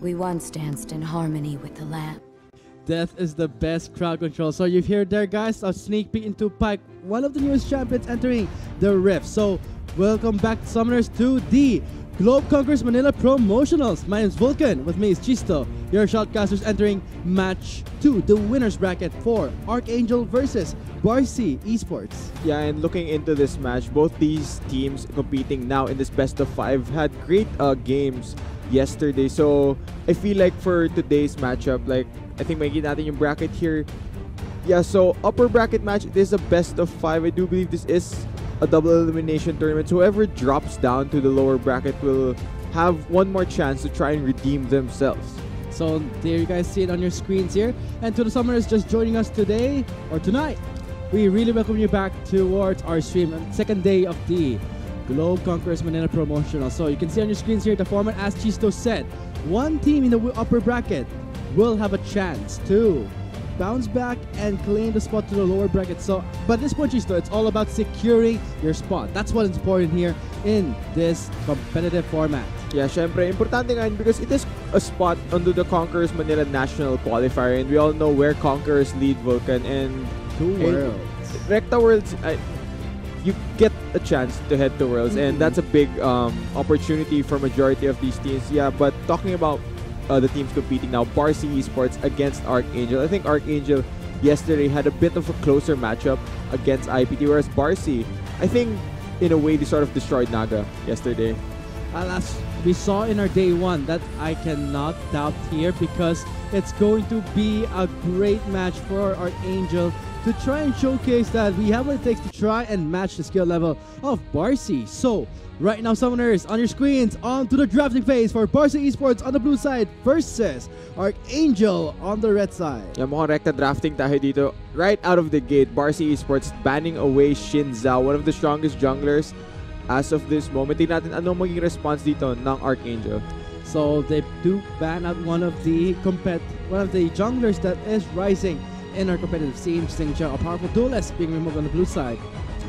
We once danced in harmony with the lamp. Death is the best crowd control. So you've heard there, guys, a sneak peek into Pike, one of the newest champions entering the Rift. So welcome back, Summoners, to the Globe Conquerors Manila Promotionals. My name is Vulcan. With me is Chisto, your shoutcasters entering match 2, the winner's bracket for Archangel versus Barcy Esports. Yeah, and looking into this match, both these teams competing now in this best of 5 had great games yesterday. So I feel like for today's matchup, like I think makikita natin yung bracket here. Yeah, so upper bracket match, it is a best of 5. I do believe this is a double elimination tournament. So whoever drops down to the lower bracket will have one more chance to try and redeem themselves. So there you guys see it on your screens here. And to the Summoners just joining us today or tonight, we really welcome you back towards our stream on second day of the Globe Conquerors Manila Promotional. So you can see on your screens here the format, as Chisto said, one team in the upper bracket will have a chance to bounce back and claim the spot to the lower bracket. So, but this point, Chisto, it's all about securing your spot. That's what is important here in this competitive format. Yeah, syempre, importante nga yun because it is a spot under the Conquerors Manila National Qualifier, and we all know where Conquerors lead, Vulcan, and Two Worlds. Recta Worlds, you get a chance to head to Worlds, and that's a big opportunity for majority of these teams. Yeah, but talking about the teams competing now, Barcy Esports against Archangel. I think Archangel yesterday had a bit of a closer matchup against IPT, whereas Barcy, I think in a way they sort of destroyed Naga yesterday. As we saw in our day one, that I cannot doubt here because it's going to be a great match for Archangel to try and showcase that we have what it takes to try and match the skill level of Barcy. So right now, Summoners, on your screens, on to the drafting phase for Barcy Esports on the blue side versus Archangel on the red side. Yeah, mukhang rekta drafting tayo dito. Right out of the gate, Barcy Esports banning away Shin Zhao, one of the strongest junglers as of this moment. Tingnan natin ano maging response dito ng Archangel. So they do ban out one of the junglers that is rising in our competitive scene, Sing Chao, a powerful duelist being removed on the blue side.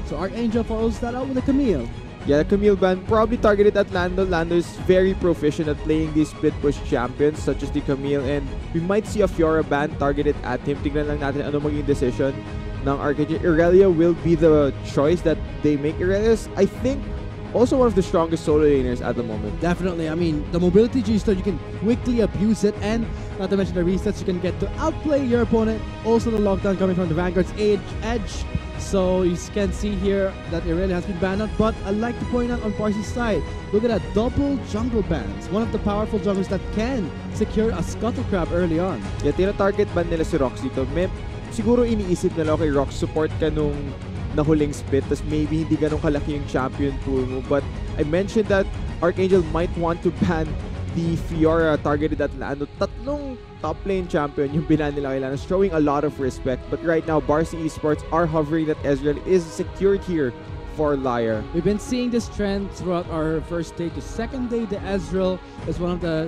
So Archangel follows that out with a Camille. Yeah, the Camille ban probably targeted at Lando. Lando is very proficient at playing these split push champions such as the Camille, and we might see a Fiora ban targeted at him. Tignan lang natin ano maging decision ng Archangel. Irelia will be the choice that they make. Irelia is, I think, also one of the strongest solo laners at the moment. Definitely. I mean, the mobility G-Star, you can quickly abuse it, and not to mention the resets, you can get to outplay your opponent. Also the lockdown coming from the Vanguard's edge. So you can see here that Irelia has been banned out, but I'd like to point out on Barcy's side, look at that, double jungle bans. One of the powerful junglers that can secure a Scuttle Crab early on. Yeah, tina-target ban nila si Rox dito. Siguro iniisip nila, okay, Rox, support ka nung nahuling split, tas maybe hindi ganun kalaki yung champion pool mo. But I mentioned that Archangel might want to ban the Fiora targeted at Lando. Tatlong top lane champion yung binan nila kay Lando, showing a lot of respect. But right now, Barcy Esports are hovering that Ezreal is secured here for Liar. We've been seeing this trend throughout our first day to second day. The Ezreal is one of the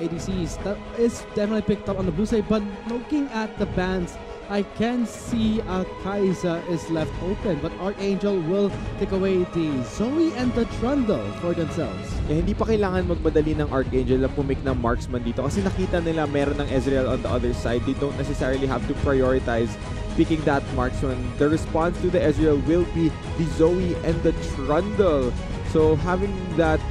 ADCs that is definitely picked up on the blue side, but looking at the bans, I can see Kai'Sa is left open, but Archangel will take away the Zoe and the Trundle for themselves. Yeah, hindi pa kailangan magmadali ng Archangel na pumick ng marksman dito kasi nakita nila meron ng Ezreal on the other side. They don't necessarily have to prioritize picking that marksman. The response to the Ezreal will be the Zoe and the Trundle. So having that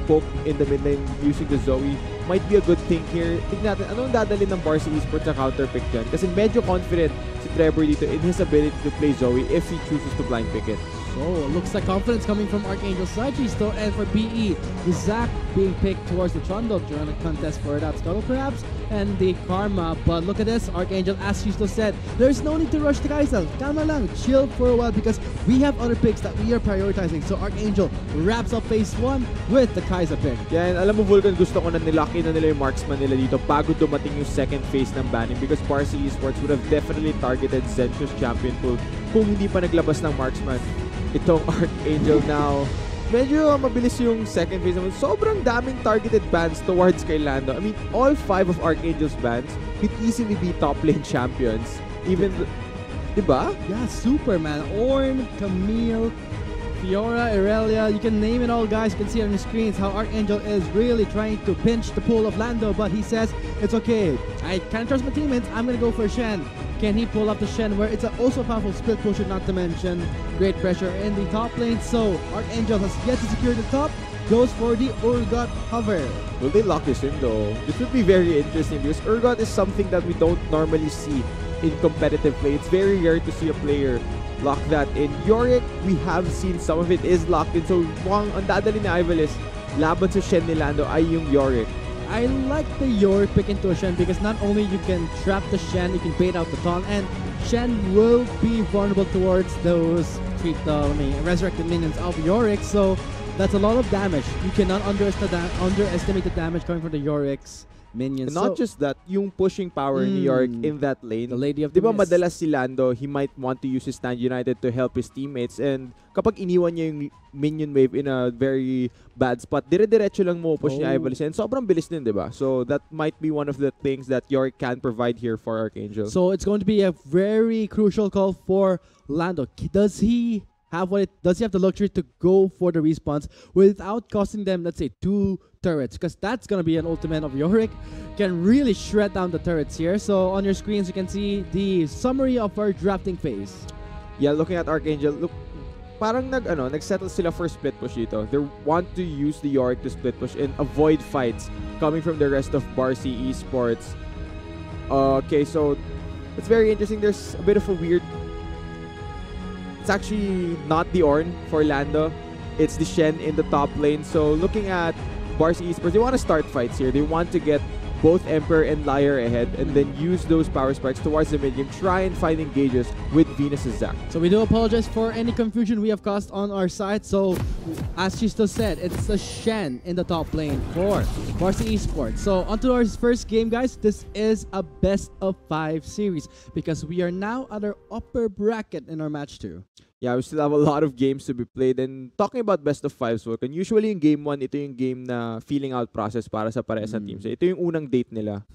poke in the mid lane using the Zoe might be a good thing here. Tignan natin anong dadalhin ng Barcy Esports na counterpick dyan. Kasi medyo confident si Trevor dito in his ability to play Zoe if he chooses to blind pick it. So, looks like confidence coming from Archangel's side, Chisto, and for BE, the Zac being picked towards the Trundle during the contest for that Scuttle perhaps, and the Karma. But look at this, Archangel, as Chisto said, there's no need to rush the Kai'Sa. Tama lang, chill for a while because we have other picks that we are prioritizing. So Archangel wraps up phase 1 with the Kai'Sa pick. Yeah, and alam mo, Vulcan, gusto ko na nilaki na nila yung marksman nila dito bago dumating yung second phase ng banning because Barcy Esports would have definitely targeted Zenshus champion pool kung hindi pa naglabas ng marksman. Itong Archangel now, medyo mabilis yung second phase naman. Sobrang daming targeted bans towards kay Lando. I mean, all 5 of Archangel's bans could easily be top lane champions. Even, diba? Yeah, Superman, Ornn, Camille, Fiora, Irelia, you can name it all, guys. You can see on your screens how Archangel is really trying to pinch the pull of Lando, but he says it's okay. I can't trust my teammates. I'm gonna go for Shen. Can he pull up the Shen where it's also a powerful split pusher, not to mention great pressure in the top lane. So Archangel has yet to secure the top, goes for the Urgot hover. Will they lock this in though? This would be very interesting because Urgot is something that we don't normally see in competitive play. It's very rare to see a player lock that in. Yorick, we have seen some of it is locked in. So mukhang ang dadali ni Ivalice laban sa Shen ni Lando ay yung Yorick. I like the Yorick pick into a Shen because not only you can trap the Shen, you can bait out the taunt, and Shen will be vulnerable towards those resurrected minions of Yorick, so that's a lot of damage. You cannot underestimate the damage coming from the Yorick's minions. And not just that, yung pushing power ni Yorick in that lane. The Lady of the Diba Mist. madalas si Lando, he might want to use his Stand United to help his teammates, and kapag iniwan niya yung minion wave in a very bad spot, dire-diretso lang mo push ni Ivalice, and sobrang bilis din, diba? So that might be one of the things that Yorick can provide here for Archangel. So it's going to be a very crucial call for Lando. Does he have the luxury to go for the respawns without costing them, let's say, 2 turrets? Because that's going to be an ultimate of Yorick. Can really shred down the turrets here. So on your screens, you can see the summary of our drafting phase. Yeah, looking at Archangel, look, parang nagsettle sila for split push dito. They want to use the Yorick to split push and avoid fights coming from the rest of Barcy Esports. Okay, so it's very interesting. There's a bit of a weird... It's actually not the Ornn for Lando. It's the Shen in the top lane. So looking at Barcy Esports, they want to start fights here. They want to get both Emperor and Liar ahead and then use those power spikes towards the mid game. Try and find engages with Venus' Zac. So we do apologize for any confusion we have caused on our side. So as Chisto said, it's the Shen in the top lane for Barcy Esports. So onto our first game, guys. This is a best of 5 series because we are now at our upper bracket in our match 2. Yeah, we still have a lot of games to be played. And talking about best of 5s, Vulcan, usually in game 1, ito yung game na feeling out process para sa parehas na teams. Ito yung unang date nila.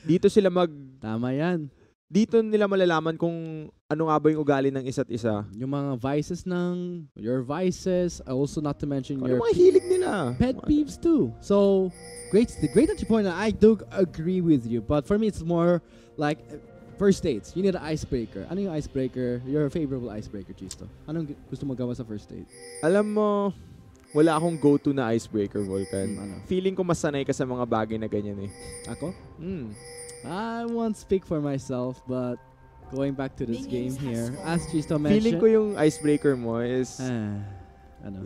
Dito sila Tama yan. Dito nila malalaman kung ano nga ba yung ugali ng isa't isa. Yung mga vices your vices, also not to mention your mga hilig nila. Pet peeves too. So, great that you point out. I do agree with you. But for me, it's more like... First dates, you need an icebreaker. Ano yung icebreaker? Your favorable icebreaker, Chisto? Anong gusto mo gawa sa first date? Alam mo, wala akong go-to na icebreaker, Vulcan. Ano? Feeling ko masanay ka sa mga bagay na ganyan eh. Ako? I won't speak for myself, but going back to this game here, as Chisto mentioned... Feeling ko yung icebreaker mo is...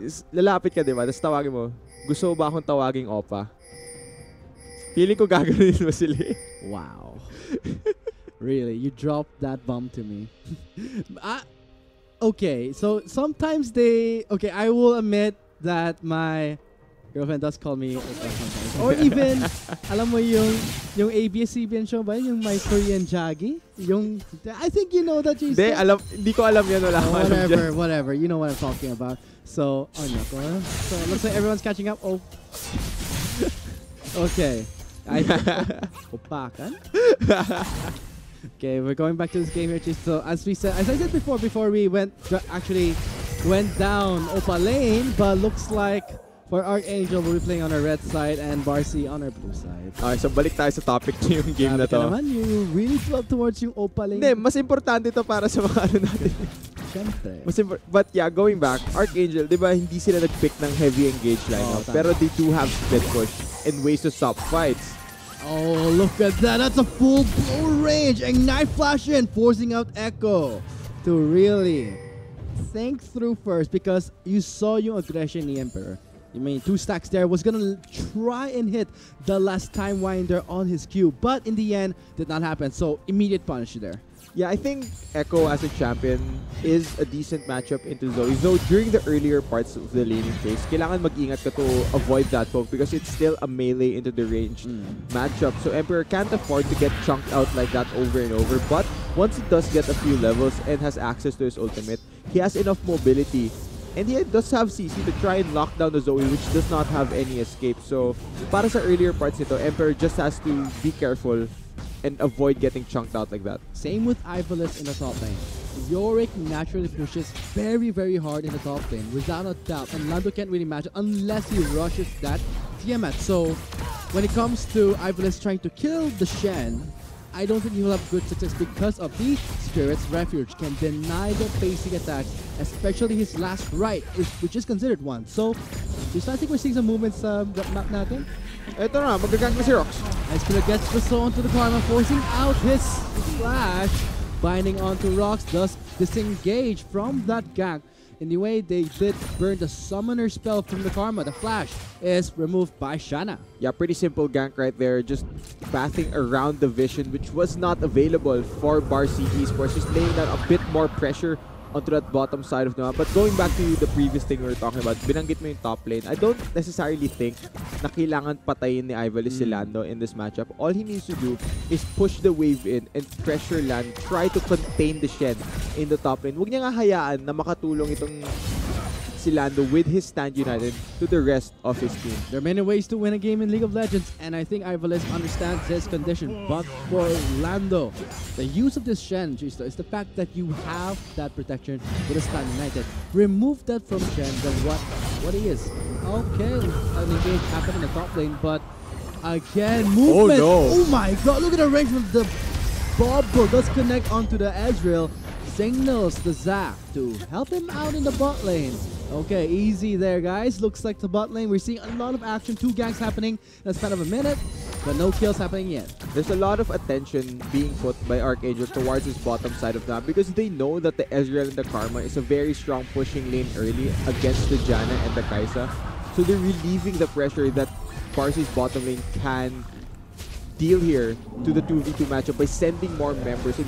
is lalapit ka, diba? Tapos tawagin mo, gusto ba akong tawaging opa? Feeling ko gagawin mo sila eh. Wow. Really, you dropped that bomb to me. Okay, so sometimes I will admit that my girlfriend does call me opa sometimes. Or even, alam mo yung ABS-CBN show ba? Yung My Korean Jaggy? I think you know that, Jason. Hindi ko alam yan. Wala akong alam dyan. Whatever. You know what I'm talking about. So, so looks like everyone's catching up. Oh. Okay. Opakan? Okay, we're going back to this game here. So as I said before we went down Opa lane, but looks like for Archangel we'll be playing on our red side and Barcy on our blue side. Okay, so balik tayo sa topic niyo yung game na to. Naman, you really felt towards yung Opa lane. Hindi, mas importante to para sa mga natin. Siyempre. But yeah, going back, Archangel, di ba hindi sila nag-pick ng heavy engage lineup, pero they do have split push and ways to stop fights. Oh, look at that. That's a full blow range. Ignite flash in, forcing out Echo to really think through first because you saw yung aggression ni Emperor. I mean, 2 stacks there, was gonna try and hit the last time winder on his Q, but in the end, did not happen. So, immediate punish there. Yeah, I think Echo as a champion is a decent matchup into Zoe. Though during the earlier parts of the laning phase, kailangan mag-ingat ka to avoid that poke because it's still a melee into the range matchup. So Emperor can't afford to get chunked out like that over and over. But once he does get a few levels and has access to his ultimate, he has enough mobility. And he does have CC to try and lock down the Zoe, which does not have any escape. So para sa earlier parts nito, Emperor just has to be careful and avoid getting chunked out like that. Same with Ivalice in the top lane. Yorick naturally pushes very, very hard in the top lane, without a doubt. And Lando can't really match it unless he rushes that Tiamat. So when it comes to Ivalice trying to kill the Shen, I don't think he will have good success because of the Spirit's Refuge can deny the basic attacks, especially his last right, which is considered one. So, I think we're seeing some movements map natin. Ito na, magagang na si Rox. Ice gets the soul onto the Karma, forcing out his flash, binding onto Rox, thus disengage from that gank. In the way they did burn the summoner spell from the Karma, the flash is removed by Shanna. Yeah, pretty simple gank right there. Just pathing around the vision, which was not available for Barcy Esports. Just laying down a bit more pressure onto that bottom side of the map. But going back to the previous thing we were talking about, binanggit mo yung top lane. I don't necessarily think na kailangan patayin ni Ivalice si Lando in this matchup. All he needs to do is push the wave in and pressure land, try to contain the Shen in the top lane. Huwag niya nga hayaan na makatulong itong si Lando with his stand united to the rest of his team. There are many ways to win a game in League of Legends, and I think Ivalice understands his condition. But for Lando, the use of this Shen, Jisto, is the fact that you have that protection with a stand united. Remove that from Shen, then what he is. Okay, an engage happened in the top lane, but again, movement. Oh my god, look at the range of the Bobble does connect onto the Ezreal. Signals the Zac to help him out in the bot lane. Okay, easy there, guys. Looks like the bot lane, we're seeing a lot of action. 2 ganks happening in the span of a minute, but no kills happening yet. There's a lot of attention being put by Archangel towards his bottom side of the map because they know that the Ezreal and the Karma is a very strong pushing lane early against the Janna and the Kai'Sa. So they're relieving the pressure that Barcy's bottom lane can deal here to the 2v2 matchup by sending more members and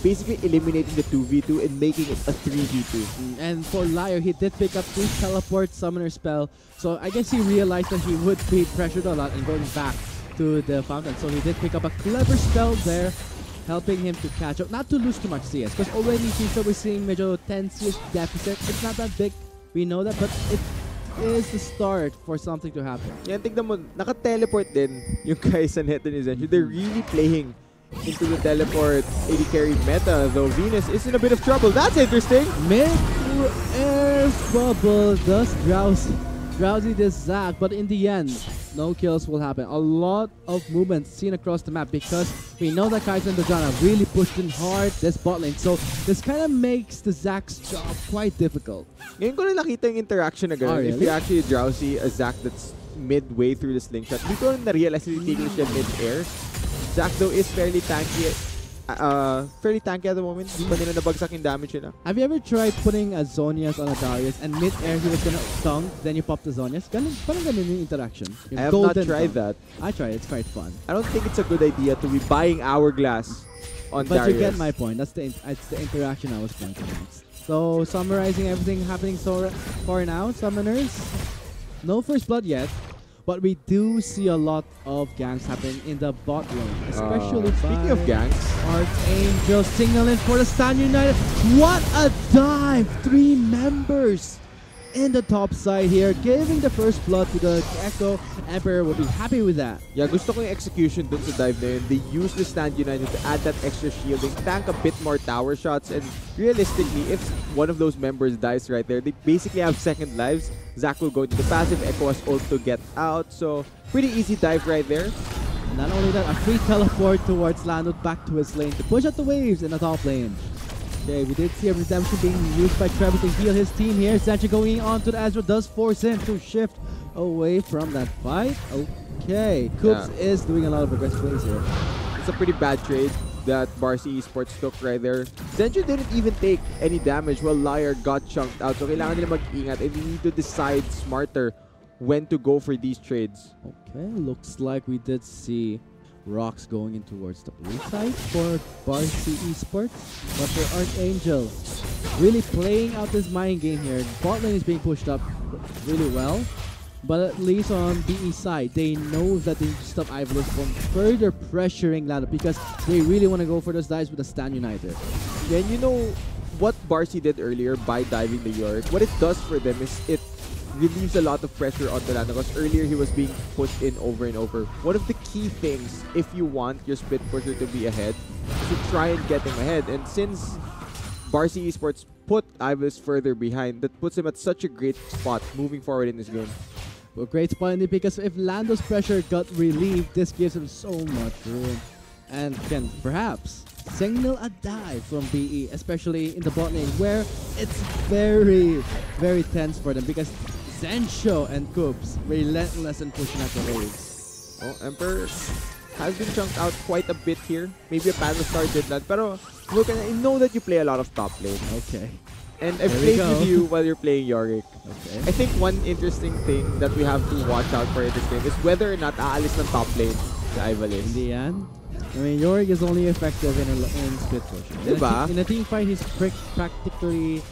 basically eliminating the 2v2 and making it a 3v2. And for Liar, he did pick up the teleport summoner spell. So I guess he realized that he would be pressured a lot and going back to the fountain. So he did pick up a clever spell there, helping him to catch up, not to lose too much CS. Because already we're seeing major 10 CS deficit. It's not that big, we know that, but it is the start for something to happen. Yan, tignan mo, naka-teleport din yung Kai'Sa Neto ni Zenchu. They're really playing into the teleport AD carry meta, though Venus is in a bit of trouble. That's interesting. Mid-air bubble does drowsy this Zac, but in the end, no kills will happen. A lot of movement seen across the map because we know that Kai'Sa and the Janna really pushed in hard this bot lane. So this kind of makes the Zac's job quite difficult. Ngayon ko na nakita yung interaction na gano'n. Oh, really? If you actually drowsy a Zac that's midway through the slingshot, dito ko na-realize na titigil siya mid-air. Zac though is fairly tanky at the moment. Hindi pa nila nabagsak yung damage nila. Have you ever tried putting a Zonias on a Darius and mid-air he was gonna dunk, then you pop the Zonias? Parang ganun yung interaction. Yung I have not tried dunk. that. I tried, it's quite fun. I don't think it's a good idea to be buying Hourglass on But Darius. you get my point. That's the interaction I was pointing at. So summarizing everything happening so far now, summoners, no first blood yet. But we do see a lot of ganks happening in the bot lane, especially speaking of ganks, Archangel signaling for the Stand United. What a dive! 3 members in the top side here, giving the first blood to the Echo. Emperor will be happy with that. Yeah, gusto ko yung execution dun sa dive na yun. They use the Stand United to add that extra shielding, tank a bit more tower shots, and realistically, if one of those members dies right there, they basically have second lives. Zac will go into the passive, Echo has ult to get out, so pretty easy dive right there. Not only that, a free teleport towards Lando back to his lane to push out the waves in the top lane. Okay, we did see a redemption being used by Trevor to heal his team here. Sancho going on to the Ezreal does force him to shift away from that fight. Okay, Coops is doing a lot of aggressive plays here. It's a pretty bad trade that Barcy Esports took right there. Zenju didn't even take any damage while Liar got chunked out. So kailangan nila mag-ingat and they need to decide smarter when to go for these trades. Okay, looks like we did see Rocks going in towards the blue side for Barcy Esports. But for Archangel, really playing out this mind game here. Bot lane is being pushed up really well. But at least on BE side, they know that they need to stop Ivalice from further pressuring Lando because they really want to go for those dives with the Stand United. Yeah, and you know what Barcy did earlier by diving the Yorick? What it does for them is it relieves a lot of pressure on Lando because earlier he was being pushed in over and over. One of the key things if you want your split pusher to be ahead is to try and get him ahead. And since Barcy Esports put Ibis further behind. That puts him at such a great spot moving forward in this game. Well, great spot indeed, because if Lando's pressure got relieved, this gives him so much room. And can perhaps signal a dive from BE, especially in the bot lane, where it's very, very tense for them because Zensho and Coops relentless in pushing out the waves. Oh, Emperor has been chunked out quite a bit here. Maybe a Panda Star did that. Pero look, I know that you play a lot of top lane. Okay. And I've played with you while you're playing Yorick. Okay. I think one interesting thing that we have to watch out for in this game is whether or not aalis ng top lane si Ivalice. In the end, I mean, Yorick is only effective in split push. Diba? In a team fight, he's practically,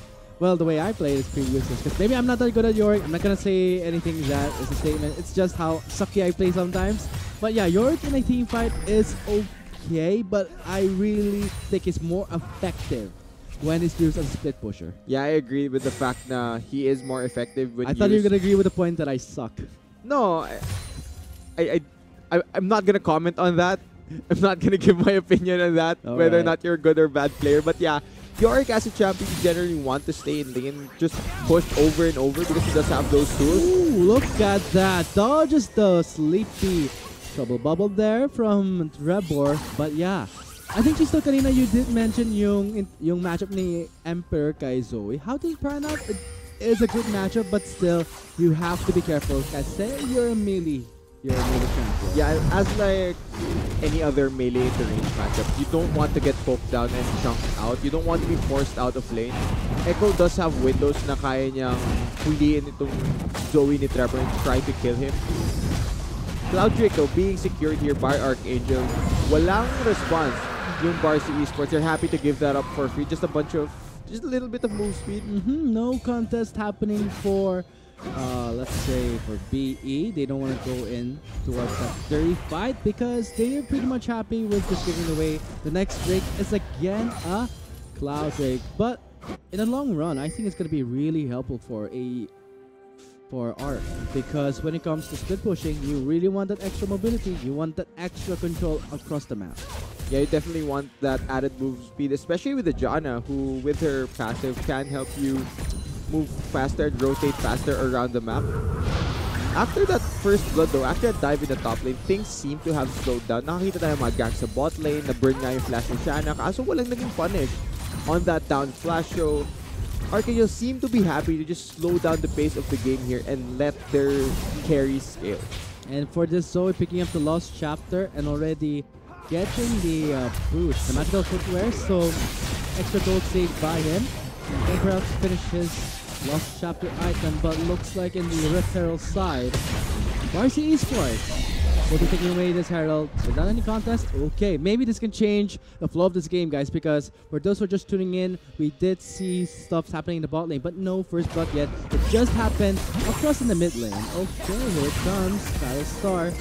well, the way I play is pretty useless. Because maybe I'm not that good at Yorick. I'm not going to say anything that is a statement. It's just how sucky I play sometimes. But yeah, Yorick in a team fight is okay, but I really think it's more effective when it's used as a split pusher. Yeah, I agree with the fact that he is more effective when I thought you were going to agree with the point that I suck. No, I'm not going to comment on that. I'm not going to give my opinion on that, whether or not you're a good or bad player. But yeah, Yorick as a champion, you generally want to stay in lane, just push over and over because he does have those tools. Ooh, look at that. Dodges the sleepy trouble bubble there from Rebor. But yeah, I think just kanina you did mention yung matchup ni Emperor kay Zoe. How did it pan out? It is a good matchup, but still, you have to be careful kasi you're a melee. You're a melee champion. Yeah, as like any other melee range matchup, you don't want to get poked down and chunked out. You don't want to be forced out of lane. Echo does have windows na kaya niyang huliin itong Zoe ni Trevor and try to kill him. Cloud Draco being secured here by Archangel. Walang response yung Barcy Esports. They're happy to give that up for free. Just a little bit of move speed. No contest happening for let's say for BE. They don't want to go in towards that dirty fight because they're pretty much happy with just giving away. The next Drake is again a Cloud Drake, but in the long run, I think it's going to be really helpful for ARK, because when it comes to split pushing, you really want that extra mobility. You want that extra control across the map. Yeah, you definitely want that added move speed, especially with the Janna, who with her passive can help you move faster and rotate faster around the map. After that first blood though, after that dive in the top lane, things seem to have slowed down. Nakakita tayo mga ganks sa bot lane, na-burn nga yung flash ni Shanna, kaso walang naging punish on that down flash. So Archangel seem to be happy to just slow down the pace of the game here and let their carries scale. And for this Zoe picking up the lost chapter and already getting the boost, the magical footwear, so extra gold saved by him. Can perhaps finish his lost chapter item, but looks like in the Rift Herald side, Barcy Esports will be taking away this Herald without any contest. Okay, maybe this can change the flow of this game, guys, because for those who are just tuning in, we did see stuff happening in the bot lane, but no first blood yet. It just happened across in the mid lane. Okay, here it comes, Star.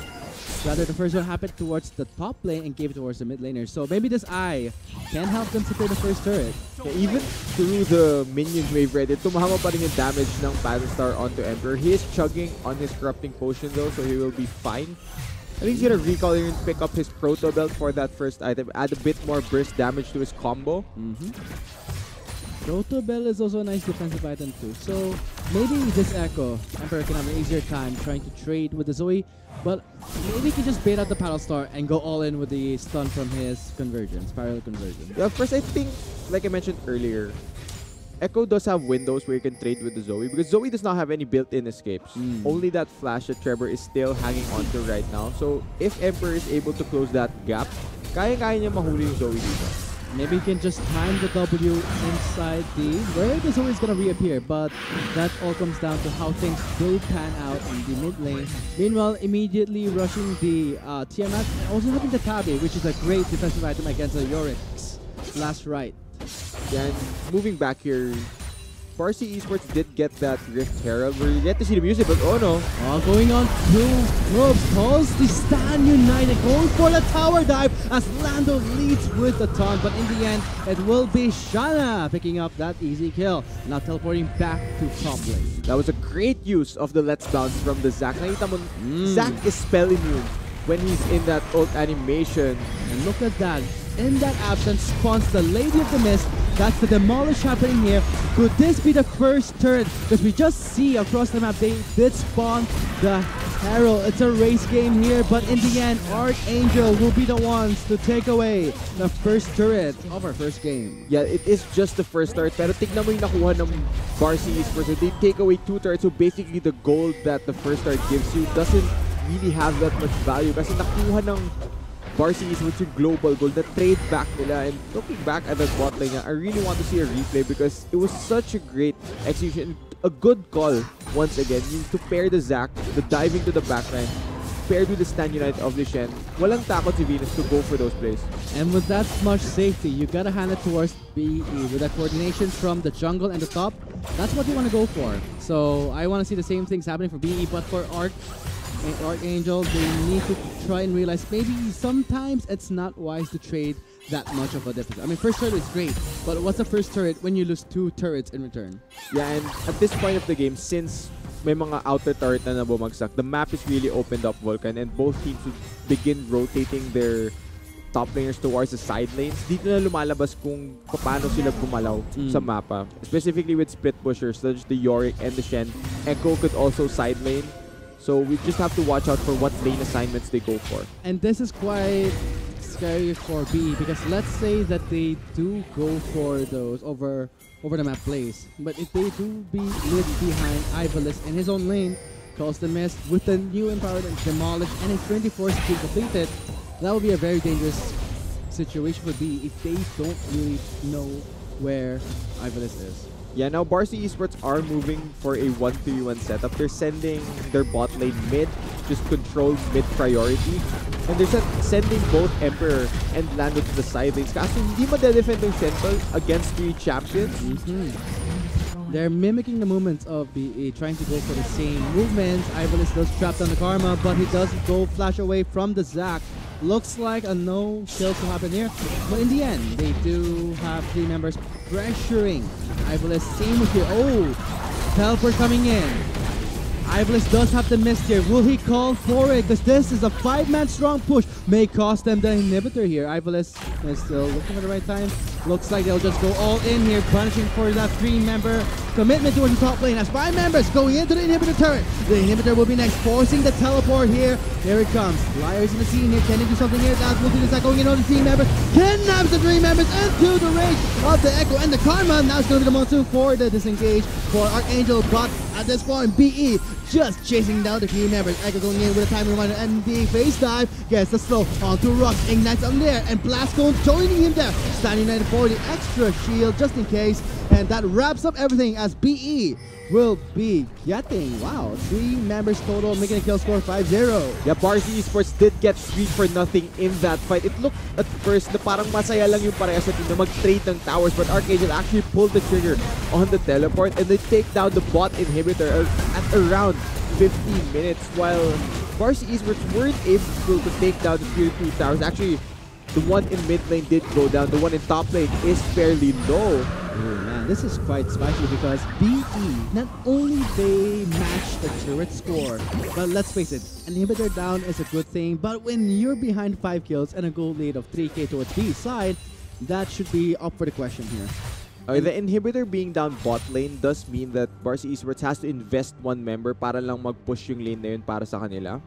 Rather, the first one happened towards the top lane and gave it towards the mid laner. So maybe this eye can help them secure the first turret. Yeah, even through the minion wave ready, tumama pa rin yung damage ng Star onto Emperor. He is chugging on his corrupting potion though, so he will be fine. I think he's gonna recall here and pick up his Proto Belt for that first item, add a bit more burst damage to his combo. Proto Bell is also a nice defensive item too. So maybe this Echo, Emperor can have an easier time trying to trade with the Zoe, but maybe he can just bait out the Paddle Star and go all in with the stun from his convergence, parallel convergence. Yeah, first I think, like I mentioned earlier, Echo does have windows where you can trade with the Zoe because Zoe does not have any built-in escapes. Only that flash that Trevor is still hanging onto right now. So if Emperor is able to close that gap, kaya-kaya niya mahuli yung Zoe dito. Maybe he can just time the W inside where the Zoe is going to reappear, but that all comes down to how things will pan out in the mid lane. Meanwhile, immediately rushing the Tiamat and also having the Tabi, which is a great defensive item against the Yorick's last right. Yeah, and moving back here, Barcy Esports did get that Rift Herald where you get to see the music, but oh no. Going on two moves, calls the Stand United, going for the tower dive as Lando leads with the taunt, but in the end, it will be Shanna picking up that easy kill, now teleporting back to top lane. That was a great use of the Let's Bounce from the Zac. Nakita mo, Zac is spell immune when he's in that ult animation. And look at that. In that absence, spawns the Lady of the Mist, That's the demolish happening here. Could this be the first turret? Because we just see across the map they did spawn the Herald. It's a race game here, but in the end, Archangel will be the ones to take away the first turret of our first game. Yeah, it is just the first turret. Pero tignan mo yung nakuha ng Varsity Esports. So they take away 2 turrets. So basically, the gold that the first turret gives you doesn't really have that much value. Kasi nakuha ng Varsity Esports yung global gold na trade back nila. And looking back at that bot lane, I really want to see a replay because it was such a great execution. A good call once again. Yung to pair the Zac, the diving to the backline, paired with the Stand United of the Shen. Walang takot si Venus to go for those plays. And with that much safety, you gotta hand it towards BE. With that coordination from the jungle and the top, that's what you want to go for. So I want to see the same things happening for BE, but for Archangel, they need to try and realize maybe sometimes it's not wise to trade that much of a difference. I mean, first turret is great, but what's the first turret when you lose 2 turrets in return? Yeah, and at this point of the game, since may mga outer turret na bumagsak, the map is really opened up, Vulcan, and both teams would begin rotating their top laners towards the side lanes. Dito na lumalabas kung paano sila gumalaw sa mapa. Specifically with split pushers, such as the Yorick and the Shen. Echo could also side lane. So we just have to watch out for what lane assignments they go for. And this is quite scary for B because let's say that they do go for those over the map plays, but if they do be lit behind Ivalice in his own lane, calls the miss with the new empowered and demolished and his 24 to complete it, that would be a very dangerous situation for B if they don't really know where Ivalice is. Yeah, now Varsity Esports are moving for a 1-3-1 setup. They're sending their bot lane mid, just control mid priority. And they're sending both Emperor and Lando to the side lanes. Kaso hindi ma-defend yung Central against 3 champions. They're mimicking the movements of BE, trying to go for the same movements. Ivalice does trap on the Karma, but he does go flash away from the Zac. Looks like a no kill to happen here, but in the end, they do have 3 members pressuring Ivalice. Same with here. Oh, teleport coming in. Ivalice does have the mist here. Will he call for it? Because this is a 5-man strong push. May cost them the inhibitor here. Ivalice is still looking for the right time. Looks like they'll just go all in here, punishing for that 3-member commitment towards the top lane. As 5 members going into the inhibitor turret. The inhibitor will be next, forcing the teleport here. Here it comes. Liars in the scene here. Can he do something here? That will do this. Going in on the 3 members. Kidnaps the 3 members into the range of the Echo and the Karma. Now it's going to be the monsoon for the disengage for Archangel, but at this point, BE just chasing down the 3 members. Echo going in with a timing reminder and the face dive. Gets the slow onto Rux. Ignites on there and Blast Cone joining him there. Standing United for the extra shield just in case. And that wraps up everything as BE will be getting, wow, 3 members total, making a kill score 5-0. Yeah, Varsity Esports did get 3-0 in that fight. It looked at first na parang masaya lang yung parehas sa team na mag-trade ng towers, but Archangel actually pulled the trigger on the teleport and they take down the bot inhibitor at around 15 minutes, while Varsity Esports weren't able to take down the tier 2 towers. Actually, the one in mid lane did go down. The one in top lane is fairly low. Oh man, this is quite spicy because BE, not only they match the turret score, but let's face it, an inhibitor down is a good thing, but when you're behind 5 kills and a gold lead of 3k towards B's side, that should be up for the question here. The inhibitor being down bot lane does mean that Varsity Esports has to invest 1 member para lang mag-push yung lane na yun para sa kanila.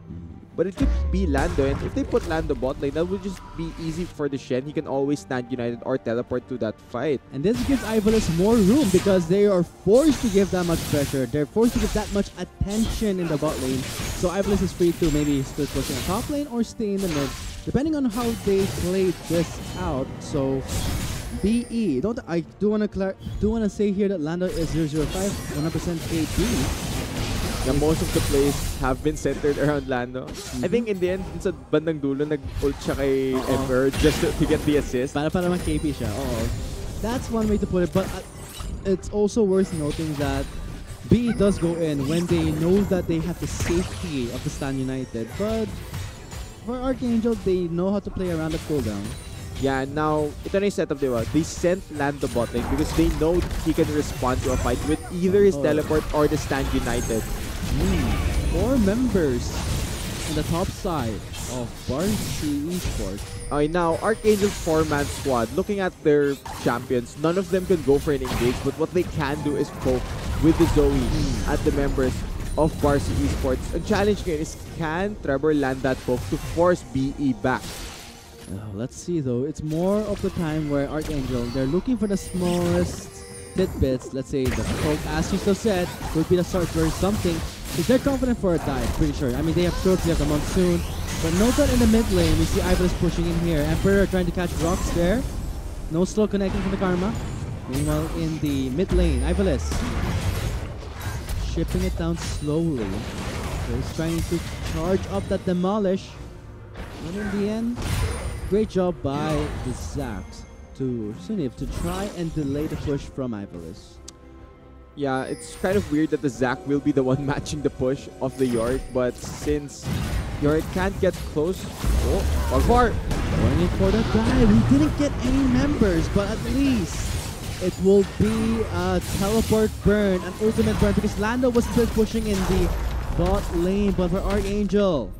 But it could be Lando, and if they put Lando bot lane, that would just be easy for the Shen. He can always stand United or teleport to that fight. And this gives Ivalice more room because they are forced to give that much pressure. They're forced to give that much attention in the bot lane. So Ivalice is free to maybe still push in the top lane or stay in the mid, depending on how they play this out. So BE, I do want to say here that Lando is 005, 100% KP. Yeah, most of the plays have been centered around Lando. I think in the end, sa bandang dulo, nag-ult siya kay Emperor just to get the assist. Para mag-KP siya. That's one way to put it, but it's also worth noting that BE does go in when they know that they have the safety of the Stand United. But for Archangel, they know how to play around the cooldown. Yeah, now, ito na yung setup, diba? They sent Lando bot lane because they know he can respond to a fight with either his teleport or the Stand United. 4 members on the top side of Varsity Esports. Okay, now, Archangel's 4-man squad, looking at their champions, none of them can go for an engage, but what they can do is poke with the Zoe at the members of Varsity Esports. The challenge here is, can Trevor land that poke to force BE back? Let's see though, it's more of the time where Archangel, they're looking for the smallest tidbits. Let's say the poke, as you still said, would be the start for something. Because they're confident for a dive, pretty sure. I mean, they have Turks, they have the Monsoon. But note that in the mid lane, we see Ivalis pushing in here. Emperor trying to catch rocks there. No slow connecting from the Karma. Meanwhile, in the mid lane, Ivalis shipping it down slowly. He's trying to charge up that Demolish. But in the end, great job by the Zax to Sunif to try and delay the push from Ivalis. Yeah, it's kind of weird that the Zac will be the one matching the push of the Yorick, but since Yorick can't get close, far. Going for the dive. We didn't get any members, but at least it will be a teleport burn, an ultimate burn, because Lando was still pushing in the bot lane, but for Archangel,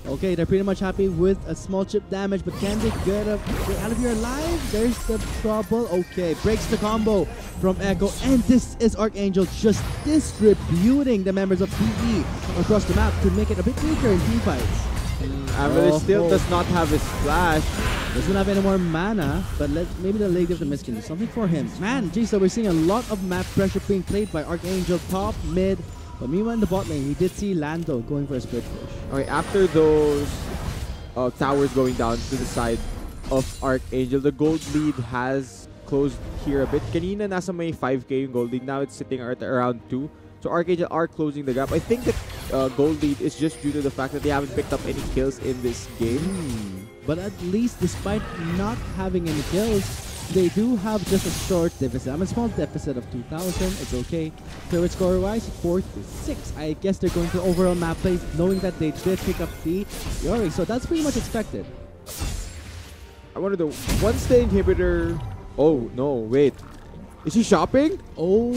okay, they're pretty much happy with a small chip damage, but can they get out of here alive? There's the trouble. Okay, breaks the combo from Echo, and this is Archangel just distributing the members of PE across the map to make it a bit weaker in team fights. Avalanche still does not have his flash. Doesn't have any more mana, but maybe the Lady of the Mist can do something for him. Man, geez, so we're seeing a lot of map pressure being played by Archangel, top, mid. But meanwhile in the bot lane, we did see Lando going for a split push. Okay, after those towers going down to the side of Archangel, the gold lead has closed here a bit. Kanina nasa may 5k yung gold lead. Now it's sitting at around 2. So Archangel are closing the gap. I think the gold lead is just due to the fact that they haven't picked up any kills in this game. But at least, despite not having any kills, they do have just a short deficit. I mean, a small deficit of 2,000. It's okay. Favorite score-wise, 4-6. I guess they're going to overall map plays, knowing that they did pick up the Yorick. So that's pretty much expected. I wonder though, once the inhibitor... Oh, no, wait. Is he shopping? Oh,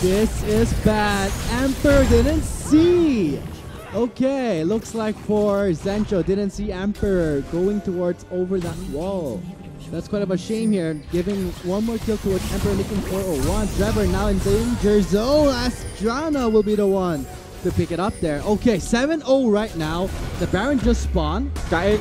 this is bad. Emperor didn't see. Okay, looks like for Zencho, didn't see Emperor going towards over that wall. That's quite of a shame here, giving one more kill towards Emperor, making 401. Trevor now in danger zone. Astrana will be the one to pick it up there. Okay, 7-0 right now. The Baron just spawned. They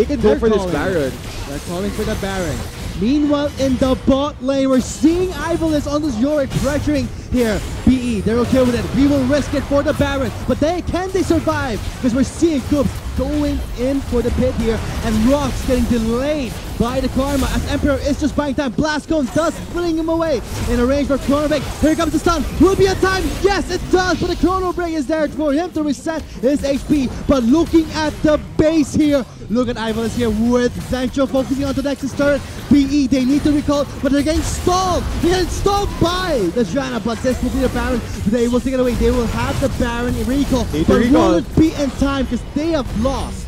can go for this Baron. They're calling for the Baron. Meanwhile, in the bot lane, we're seeing Ivalis on this Yorick pressuring here. BE, they're okay with it. We will risk it for the Baron. But can they survive? Because we're seeing Coops going in for the pit here. And Rocks getting delayed by the Karma as Emperor is just buying time. Blast Cone does fling him away in a range for Chrono Break. Here comes the stun. Will be a time. Yes, it does. But the Chrono Break is there for him to reset his HP. But looking at the base here, look at Ivalis here with Zencho focusing on the Nexus turret. BE, they need to recall, but they're getting stalled. They're getting stalled by the Drana, but this will be the Baron. They will take it away. They will have the Baron in recall. But will it be in time? Because they have lost.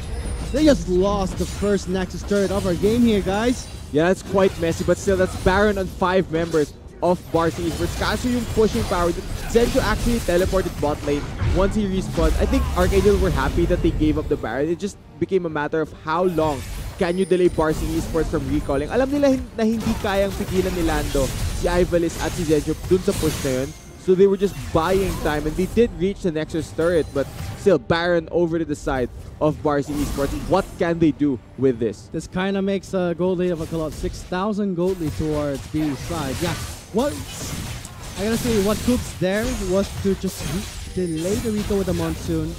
They just lost the first Nexus turret of our game here, guys. Yeah, that's quite messy, but still, that's Baron on 5 members of Varsity Esports. Kaso yung pushing power. Zencho actually teleported bot lane once he respawned. I think Archangel were happy that they gave up the Baron. It just became a matter of how long can you delay Varsity Esports from recalling. Alam nila na hindi kayang pigilan ni Lando, si Ivalis at si Zencho dun sa push na yun. So they were just buying time, and they did reach the Nexus turret, but still Baron over to the side of Varsity Esports. What can they do with this? This kind of makes a gold lead of a call 6,000 gold lead towards the side. Yeah, what I gotta say, what Coops there was to just delay the recall with the Monsoon.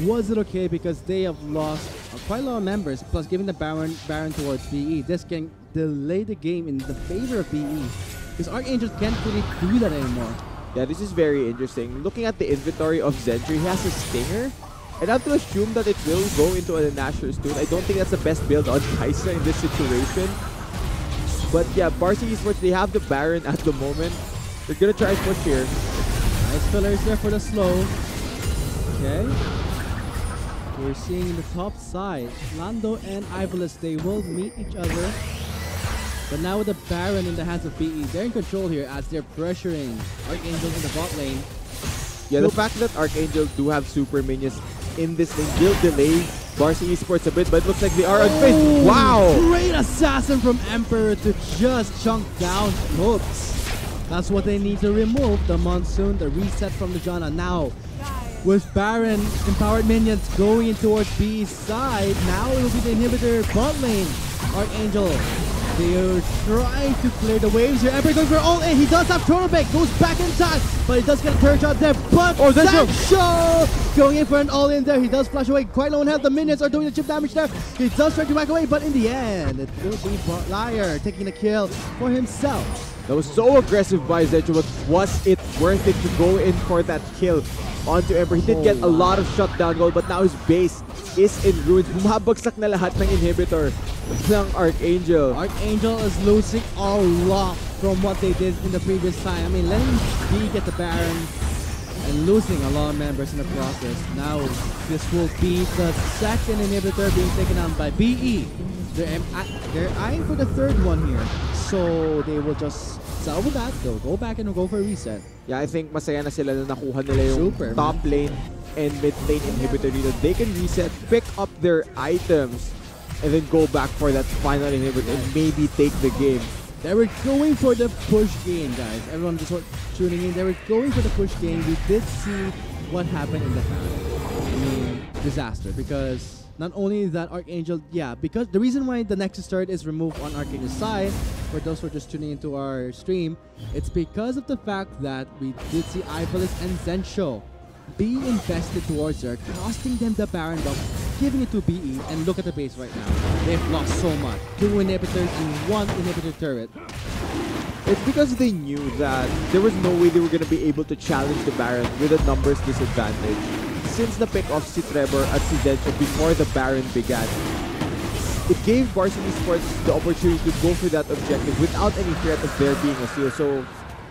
Was it okay? Because they have lost quite a lot of members, plus giving the Baron towards BE. This can delay the game in the favor of BE. Because Archangel can't really do that anymore. Yeah, this is very interesting. Looking at the inventory of Zencho, he has a Stinger. And I have to assume that it will go into a Nashor's Tune. I don't think that's the best build on Kai'Sa in this situation. But yeah, Varsity Esports, they have the Baron at the moment. They're gonna try and push here. Nice fillers there for the slow. Okay. We're seeing the top side. Lando and Ivalis, they will meet each other. But now with the Baron in the hands of BE, they're in control here as they're pressuring Archangel in the bot lane. Yeah, the fact that Archangel do have super minions in this lane will delay Varsity Esports a bit, but it looks like they are on phase. Wow! Great assassin from Emperor to just chunk down hooks. That's what they need to remove. The Monsoon, the reset from the Janna. Now, with Baron, empowered minions going in towards B's side, now it will be the inhibitor bot lane. Archangel, they are trying to clear the waves here. Emperor going for all in. He does have Chrono Break, goes back in time, but he does get a turret shot there. But Sancho going in for an all in there. He does flash away. Quite low in health. The minions are doing the chip damage there. He does try to back away, but in the end, it will be Liar taking the kill for himself. That was so aggressive by Zencho, but was it worth it to go in for that kill onto Emperor? He did get a lot of shutdown gold, but now his base is in ruins. Bumabagsak na lahat ng inhibitor ng Archangel. Archangel is losing a lot from what they did in the previous time. I mean, letting B get the Baron and losing a lot of members in the process. Now, this will be the second inhibitor being taken on by BE. They're eyeing for the third one here. So, they will just sell with that. They'll go back and go for a reset. Yeah, I think masaya na sila na nakuha nila yung top lane and mid lane inhibitor dito. They can reset, pick up their items, and then go back for that final inhibitor and maybe take the game. They were going for the push game, guys. Everyone just tuning in. They were going for the push game. We did see what happened in the past. I mean, disaster. Because not only that, Archangel, because the reason why the Nexus turret is removed on Archangel's side, for those who are just tuning into our stream, it's because of the fact that we did see Ivalice and Zencho being invested towards her, costing them the Baron buff, giving it to BE, and look at the base right now. They've lost so much. 2 inhibitors and 1 inhibitor turret. It's because they knew that there was no way they were going to be able to challenge the Baron with a numbers disadvantage. Since the pick of si Trevor at si Zencho before the Baron began, it gave Varsity Esports the opportunity to go for that objective without any threat of there being a steal. So,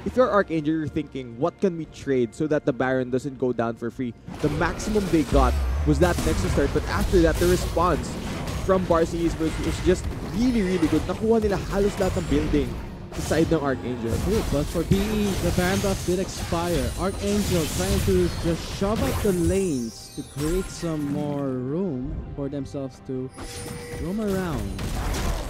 if you're Archangel, you're thinking, what can we trade so that the Baron doesn't go down for free? The maximum they got was that Nexus start, but after that, the response from Varsity Esports was just really, really good. Nakuha nila halos lahat ng building sa side ng Archangel. But for BE, the Baron buff did expire. Archangel trying to just shove up the lanes to create some more room for themselves to roam around.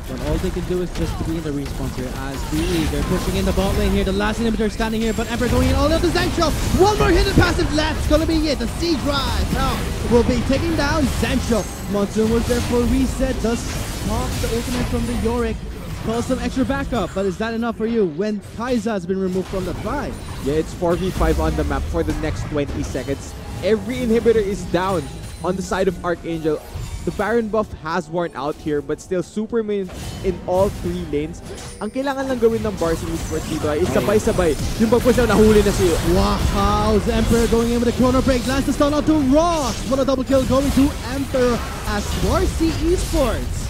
But all they can do is just to be in the response here as BE. They're pushing in the bot lane here. The last inhibitor standing here, but Emperor going in all into Zencho. One more hidden passive left. It's gonna be it. The siege rise now will be taking down Zencho. Monsoon was there for reset. Does pop the ultimate from the Yorick. Call some extra backup, but is that enough for you when Kai'Sa has been removed from the fight? Yeah, it's 4v5 on the map for the next 20 seconds. Every inhibitor is down on the side of Archangel. The Baron buff has worn out here, but still super main in all 3 lanes. Ang kailangan lang gawin ng Varsity Esports dito ay sabay-sabay. Yung pag-push na nahuli na si... Wow! The Emperor going in with a Chrono Break. Lands the stun out to Ross. What a double kill going to Emperor as Varsity Esports.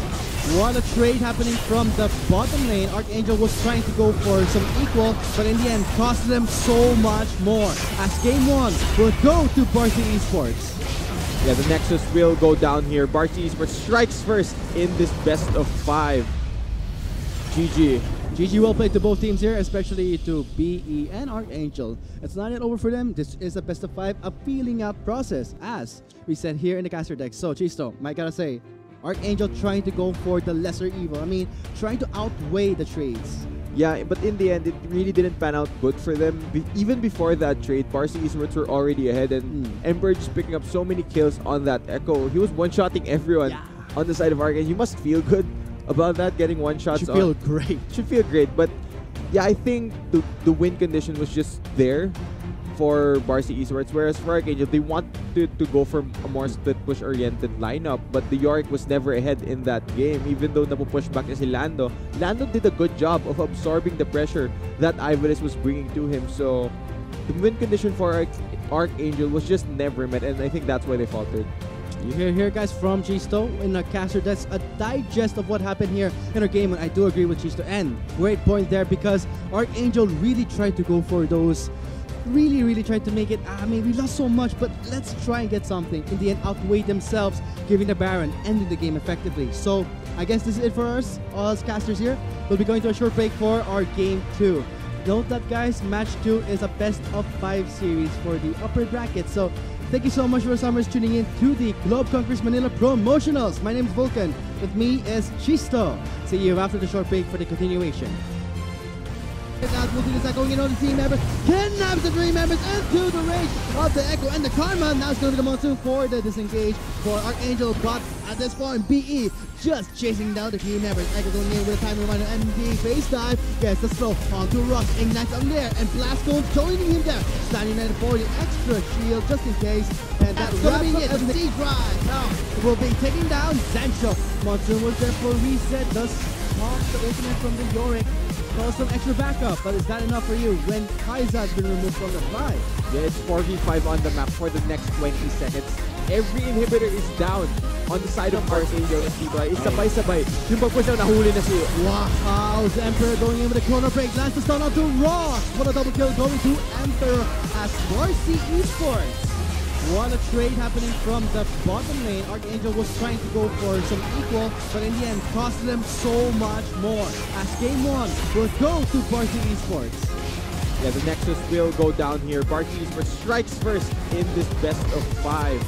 What a trade happening from the bottom lane. Archangel was trying to go for some equal, but in the end cost them so much more. As game 1 will go to Varsity Esports. Yeah, the Nexus will go down here. Varsity Esports strikes first in this best of 5. GG. GG well played to both teams here, especially to BE and Archangel. It's not yet over for them. This is a best of 5, a feeling out process, as we said here in the caster deck. So, Chisto, I gotta say, Archangel trying to go for the lesser evil. I mean, trying to outweigh the trades. Yeah, but in the end, it really didn't pan out good for them. Even before that trade, Varsity Esports were already ahead, and Emperor just picking up so many kills on that Echo. He was one-shotting everyone on the side of Archangel. You must feel good about that, getting one-shots on. Should feel great. Should feel great, but yeah, I think the win condition was just there for Varsity Esports, whereas for Archangel, they wanted to go for a more split push oriented lineup, but the Yorick was never ahead in that game, even though napupush back na si Lando. Lando did a good job of absorbing the pressure that Ivalice was bringing to him, so the win condition for Archangel was just never met, and I think that's why they faltered. You hear here, guys, from Chisto in the caster. That's a digest of what happened here in our game, and I do agree with Chisto. And great point there, because Archangel really tried to go for those. Really tried to make it. I mean, we lost so much, but let's try and get something. In the end, outweigh themselves, giving the Baron, ending the game effectively. So, I guess this is it for us, all us casters here. We'll be going to a short break for our game 2. Note that, guys, match 2 is a best of 5 series for the upper bracket. So, Thank you so much for summers tuning in to the Globe Conquerors Manila Promotionals. My name is Vulcan. With me is Chisto. See you after the short break for the continuation. Now Multilis going in on the team members, kidnaps the three members into the rage of the Echo and the Karma. Now it's going to be the Monsoon for the disengage for Archangel, but at this point BE just chasing down the team members. Echo going in with a time reminder, MD face dive, gets the slow onto Rock, ignites on there, and Blastcone joining him there, standing there for the extra shield just in case, and that's going to be it. The C-Drive now will be taking down Sancho. Monsoon was there for reset, thus off the ultimate from the Yorick. Some extra backup, but is that enough for you when Kaiza has been removed from the fight? Yeah, it's 4v5 on the map for the next 20 seconds. Every inhibitor is down on the side of Archangel and T-Drive. It's sabay-sabay. Yung pag-push na nahuli na siya. Wow, the Emperor going in with a corner break. Lands the stun onto Ross. What a double kill going to Emperor as Marcy Esports. What a trade happening from the bottom lane. Archangel was trying to go for some equal, but in the end cost them so much more. As game 1 will go to Varsity Esports. Yeah, the Nexus will go down here. Varsity Esports strikes first in this best of 5.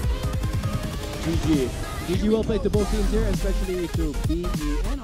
GG. GG well played to both teams here, especially to BE and